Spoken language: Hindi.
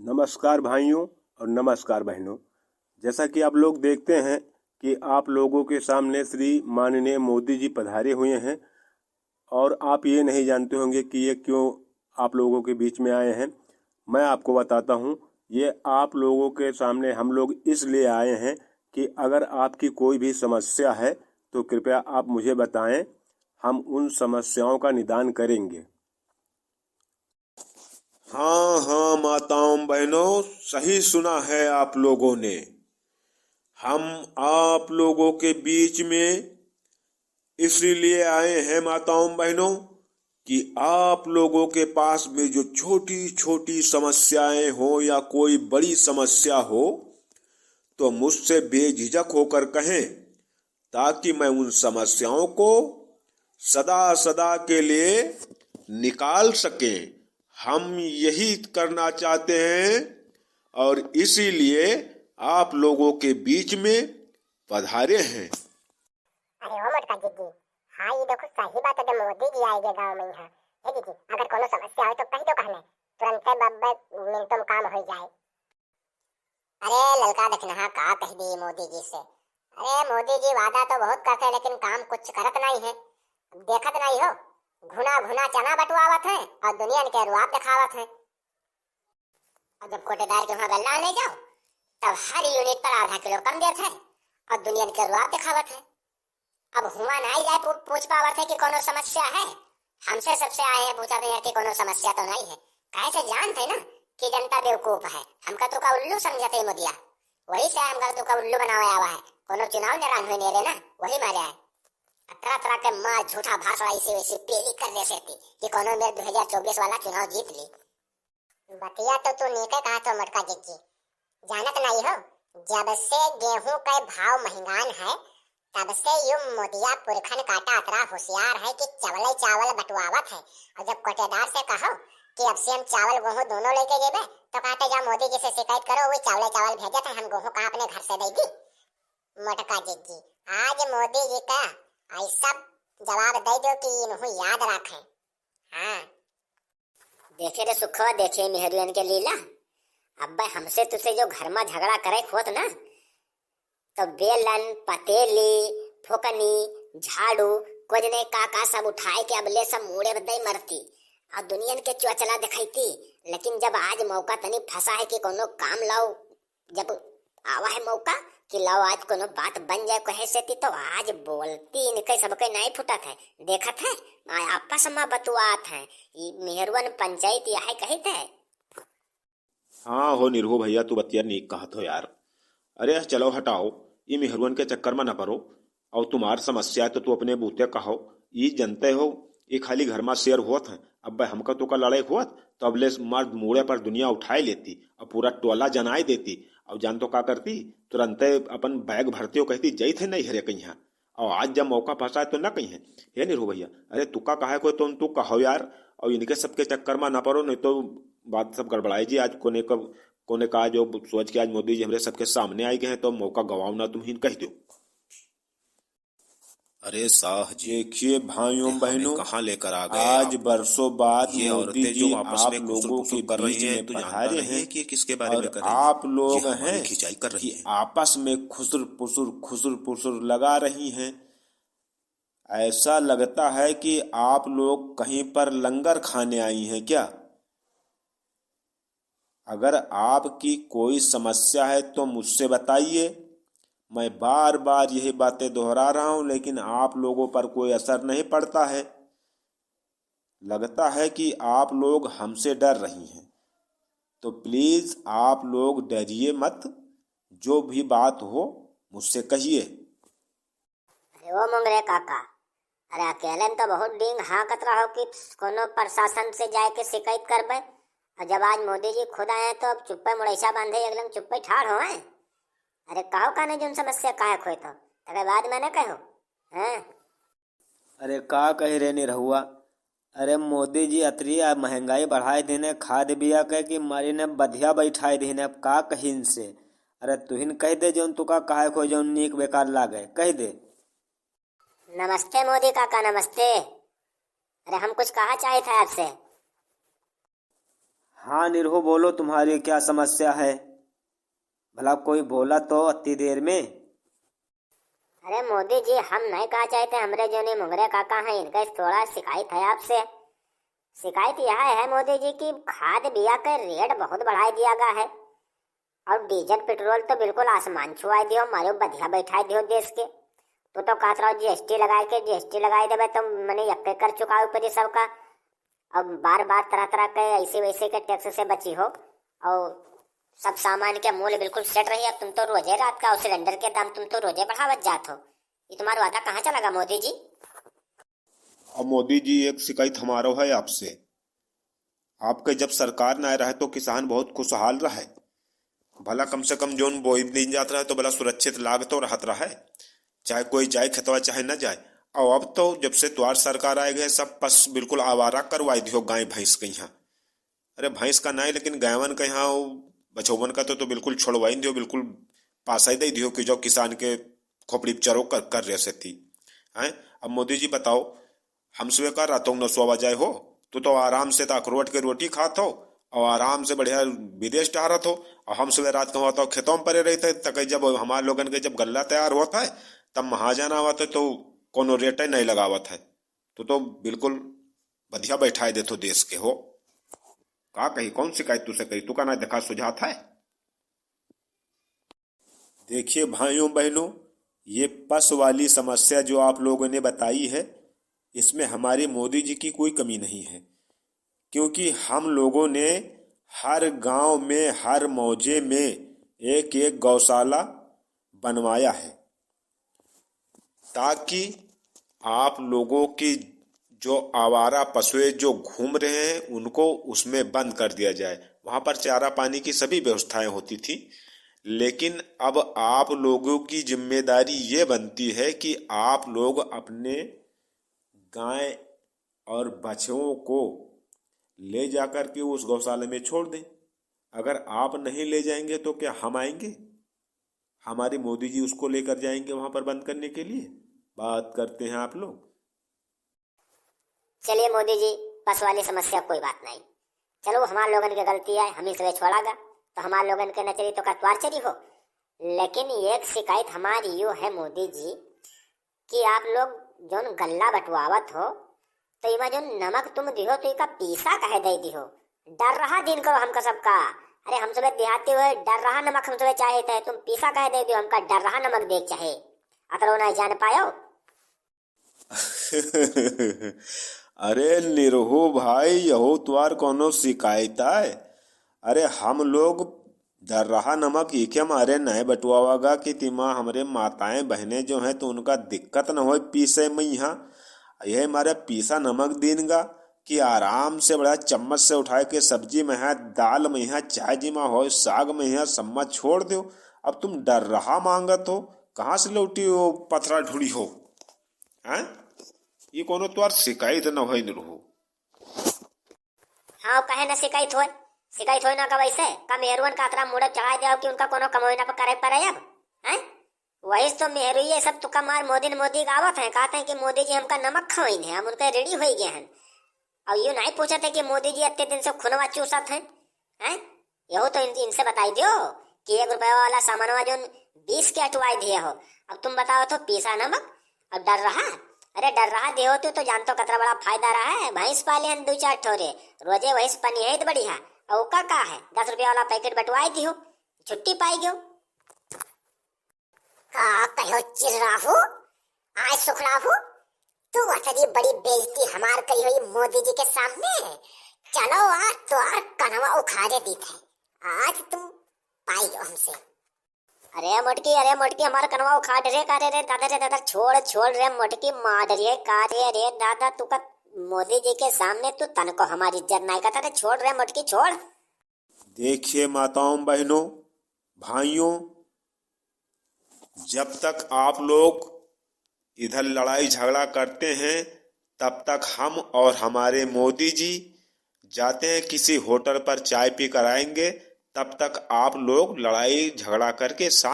नमस्कार भाइयों और नमस्कार बहनों। जैसा कि आप लोग देखते हैं कि आप लोगों के सामने श्री माननीय मोदी जी पधारे हुए हैं और आप ये नहीं जानते होंगे कि ये क्यों आप लोगों के बीच में आए हैं। मैं आपको बताता हूँ। ये आप लोगों के सामने हम लोग इसलिए आए हैं कि अगर आपकी कोई भी समस्या है तो कृपया आप मुझे बताएं, हम उन समस्याओं का निदान करेंगे। हाँ माताओं बहनों, सही सुना है आप लोगों ने। हम आप लोगों के बीच में इसलिए आए हैं माताओं बहनों कि आप लोगों के पास में जो छोटी छोटी समस्याएं हो या कोई बड़ी समस्या हो तो मुझसे बेझिझक होकर कहें, ताकि मैं उन समस्याओं को सदा सदा के लिए निकाल सकें। हम यही करना चाहते हैं और इसीलिए आप लोगों के बीच में पधारे हैं। अरे ओ मोटका जीजी, हाँ ये देखो सही बात है। मोदी जी आएंगे गांव में यहाँ। हे जीजी, अगर कोनो समस्या हो तो कह दो, कहने तुरंत बब्बर मिनटों में काम हो जाए। अरे ललका देखना, हाँ का कह दी मोदी जी से। अरे मोदी जी वादा तो बहुत करते हैं लेकिन काम कुछ करत नहीं है। देखत नहीं हो, घुना घुना चना बटवावत है और दुनिया के रुआब दिखावत है। और जब कोटेदार के वहाँ गल्ला ले जाओ तब हर यूनिट पर आधा किलो कम देते हैं और दुनिया के रुआब दिखावत है। अब हुआ नहीं जाए पूछ पावत है कि कोनो समस्या है। हमसे सबसे आए हैं पूछा है कि कोनो समस्या तो नहीं है। कैसे जानते ना कि जनता बेवकूफ है, हमका तो का उल्लू समझते मोदिया। वही से हमका तो का उल्लू बनाया हुआ है। कोनो चुनाव निरान हुए नेरे ना, वही मारे है। तरह तरह के माँ झूठा भाषण ऐसी वैसी पेली कर दे सकती कि कोनो में 2024 वाला चुनाव जीत ली। बतिया तो तू नीके कहा तो मटका जीजी, जानत नहीं हो, जब से गेहूं का भाव महंगान है तब से यूं मोदिया पुरखन काटा अतरा होशियार है कि चावल बटवावत है। और जब कोटेदार से कहो कि अब से हम चावल गेहूं दोनों लेके जेबे तो कहते जा मोदी जी से शिकायत करो, वो चावल भेजत है, हम गेहूं कहाँ अपने घर से देगी। मोटका जीजी, आज मोदी जी का ऐसा जवाब दे दो कि इन्हों याद रखें। हाँ देखे रे सुखवा, देखे मेहरुअन के लीला। अब हमसे तुझसे जो घर में झगड़ा करे खोत ना, तो बेलन पतेली फुकनी झाड़ू कुछ ने का सब उठाए के अबले सब मुड़े बदई मरती और दुनिया के चुचला दिखाईती। लेकिन जब आज मौका तनी फंसा है कि कोनो काम लाओ, जब आवा है मौका कि लाओ आज कोनो बात बन जाए कहे से तो आज बोलती इनके सबके नहीं फुटत है। देखत है आपस में बतुआत है, मेहरवन पंचायत यह कहते है। हाँ हो निरहो भैया, तू बतिया नहीं कहत हो यार। अरे चलो हटाओ, ये मेहरुअन के चक्कर में न पड़ो। और तुम्हार समस्या है तो तू अपने बूते कहो। ये जनते हो ये खाली घर में शेयर होत है। अब हमका तो का लड़ाई होत तो अबले मर्द मुड़े पर दुनिया उठाए लेती और पूरा टोला जनाए देती। और जान तो का करती, तुरंत अपन बैग भरती हो कहती जई थे नहीं हरे कहीं। और आज जब मौका फंसा है तो न कहीं है। ये नहीं रो भैया, अरे तुका कहा को तुम तू कहो यार। और इनके सबके चक्कर में ना पड़ो, नहीं तो बात सब गड़बड़ाई जी। आज कोने कहा जो सोच के आज मोदी जी हमारे सबके सामने आई गए हैं तो मौका गवाओ ना तुम ही कह दो। अरे साह जी, देखिए भाइयों बहनों, कहाँ लेकर आ गए आज बरसों बाद ये मोदी औरतें जो जी आपस आप में लोगों के कर रही बीच हैं, में तो जानता पधारे नहीं है हैं कि ये किसके बारे में और कर रही हैं। आप लोग ये हमारी हैं खिंचाई कर रही कि हैं। आपस में खुसुर पुसुर लगा रही हैं। ऐसा लगता है कि आप लोग कहीं पर लंगर खाने आई हैं क्या। अगर आपकी कोई समस्या है तो मुझसे बताइए। मैं बार बार यही बातें दोहरा रहा हूं लेकिन आप लोगों पर कोई असर नहीं पड़ता है। लगता है कि आप लोग हमसे डर रही हैं, तो प्लीज आप लोग डरिए मत। जो भी बात हो मुझसे कहिए। अरे ओ मंगरे काका, अरे अकेले में तो बहुत डींग हाँकत रहो कि कोनो प्रशासन से जाए के शिकायत करबे। और जब आज मोदी जी खुद आए तो अब चुप्पे मुड़ैसा बांधे एकदम चुप्पे ठाड़ हो। अरे कहो का नहीं जो समस्या काहे खोए तो तके बाद मैंने कहो हैं। अरे का कही रे निरहुआ, अरे मोदी जी अतरी महंगाई बढ़ाए देने, खाद बिया कह कि मारी ने बधिया बैठाए देने। अब का कही इनसे। अरे तुहिन कह दे जो तुका काहे खो जो नीक बेकार लागे, कह दे। नमस्ते मोदी काका, नमस्ते। अरे हम कुछ कहा चाहे थे आपसे। हाँ निरहु, बोलो तुम्हारी क्या समस्या है? भला कोई बोला तो अति देर में? अरे मोदी जी, हम नहीं कहा चाहते, हमरे जो नहीं मुंगरे काका हैं इनका थोड़ा शिकायत है आपसे। शिकायत यह है मोदी जी की खाद बिया का रेट बहुत बढ़ा दिया गया है और डीजल पेट्रोल तो बिल्कुल आसमान छुआ दियो, मारो बढ़िया बैठा दियो देश के। तो कहत रहो जीएसटी लगाए देवे तो मैंने यक्के कर चुका ऊपर सबका। अब बार बार तरह तरह के ऐसे वैसे के टैक्स से बची हो और सब सामान के मूल्य बिल्कुल सेट रही। अब तुम तो रोजे रात का सिलेंडर के दाम तुम तो रोजे बढ़ावत जात हो। ये तुम्हारा वादा कहाँ चला मोदी जी? अब मोदी जी, एक शिकायत हमारा है आपसे। आपके जब सरकार न रहे तो किसान बहुत खुशहाल रहे। भला कम से कम जोन बोई दिन जाता रहे तो भला सुरक्षित लाग तो रहत रहे, चाहे कोई जाए खेतवा चाहे न जाए। और अब तो जब से द्वार सरकार आए गए सब पस बिल्कुल आवारा करवाई दियो गाय भैंस के यहाँ। अरे भैंस का नहीं लेकिन गायवन के यहाँ बछौवन का तो बिल्कुल छोड़वाई दियो, बिल्कुल पासा ही दे दियो कि जो किसान के खोपड़ी चरो कर रहे से थी हैं। अब मोदी जी बताओ, हम सुबह का रातों न सोवा जाए हो तो आराम से अखरोट के रोटी खात हो और आराम से बढ़िया विदेश टहरत हो। और हम सुबह रात को होता खेतों में पड़े रहते तक जब हमारे लोगन के जब गल्ला तैयार होता है तब महाजन आवत है तो कोनो रेट नहीं लगावत है तो बिल्कुल बढ़िया बैठाए देते देश के हो। का कही कौन शिकायत तुझसे कही? तू का ना देखा सुझात है? देखिए भाइयों बहनों, ये पस वाली समस्या जो आप लोगों ने बताई है इसमें हमारे मोदी जी की कोई कमी नहीं है, क्योंकि हम लोगों ने हर गांव में हर मौजे में एक एक गौशाला बनवाया है ताकि आप लोगों की जो आवारा पशुएं जो घूम रहे हैं उनको उसमें बंद कर दिया जाए। वहां पर चारा पानी की सभी व्यवस्थाएं होती थी, लेकिन अब आप लोगों की जिम्मेदारी ये बनती है कि आप लोग अपने गाय और बछड़ों को ले जाकर के उस गौशाला में छोड़ दें। अगर आप नहीं ले जाएंगे तो क्या हम आएंगे? हमारे मोदी जी उसको लेकर जाएंगे वहां पर बंद करने के लिए। बात करते हैं आप लोग। चलिए मोदी जी, बस वाली समस्या कोई बात नहीं, चलो हमारे लोगन की गलती है, हम इसे छोड़ागा तो हमारे लोगन के न चली तो कतवार चली हो। लेकिन एक शिकायत हमारी यो है मोदी जी कि आप लोग जो गल्ला बटवावत हो तो इमा जो नमक तुम दिहो तो इसका पीसा कहे दे दिहो। डर रहा दिन करो हमका सबका। अरे हम सब देहाती हुए डर रहा नमक हम सब चाहे थे, तुम पीसा कहे दे दियो, हमका डर रहा नमक देख चाहे अतरो नहीं जान पायो। अरे निरहु भाई, यहो तुआर कोनो शिकायत है? अरे हम लोग डर रहा नमक इके मारे नहीं बटुआवागा कि तिमा हमारे माताएं बहनें जो हैं तो उनका दिक्कत न हो पीसे में। यहाँ यह हमारे पीसा नमक देगा कि आराम से बड़ा चम्मच से उठा के सब्जी में है, दाल में है, चाय जी में हो, साग में है, सम्मत छोड़ दो। अब तुम डर रहा मांगत हो, कहाँ से लौटी हो पथरा ढूंढी हो हैं? ये कोनो तुआर शिकायत न हो निरहु। हाँ कहे न शिकायत हो ना का वैसे का मेहरुअन का अतरा मुड़ा चढ़ा दिया कि उनका कोनो कमाई ना करे पड़े अब हैं? वही तो मेहरू ये सब तुका मार मोदी गावत है, कहते हैं कि मोदी जी हमका नमक खवाइन है, हम उनके रेडी हो गए हैं। और यूँ नहीं पूछते कि मोदी जी इतने दिन से खुनवा चूसत हैं हैं? यहो तो इनसे बताई दियो कि 1 रुपया वाला सामानवा जो 20 के अटवाई दिए हो। अब तुम बताओ तो पीसा नमक और डर रहा। अरे डर रहा दे होती तो जानतो कतरा बड़ा फायदा रहा है। भैंस पाले हैं 2-4 ठोरे, रोजे भैंस पनी है तो बढ़िया। और का है 10 रुपया वाला पैकेट बटवाई दियो, छुट्टी पाई गयो। का कहो चिल्लाहू आज सुखलाहू, तू अतरी बड़ी बेइज्जती हमार कही हुई मोदी जी के सामने। चलो आज तो आज कनवा उखाड़े दी थे, आज तुम पाई गयो हमसे। अरे मोटकी हमारा कनवा उखाड़ रे का रे दादा छोड़ रे मोटकी मार रे का रे दादा तू का मोदी जी के सामने तू तन को हमारी इज्जत नहीं करता रे। छोड़ रे मोटकी छोड़। देखिए माताओं बहनों भाइयों, जब तक आप लोग इधर लड़ाई झगड़ा करते हैं तब तक हम और हमारे मोदी जी जाते हैं किसी होटल पर चाय पी कर आएंगे, तब तक आप लोग लड़ाई झगड़ा करके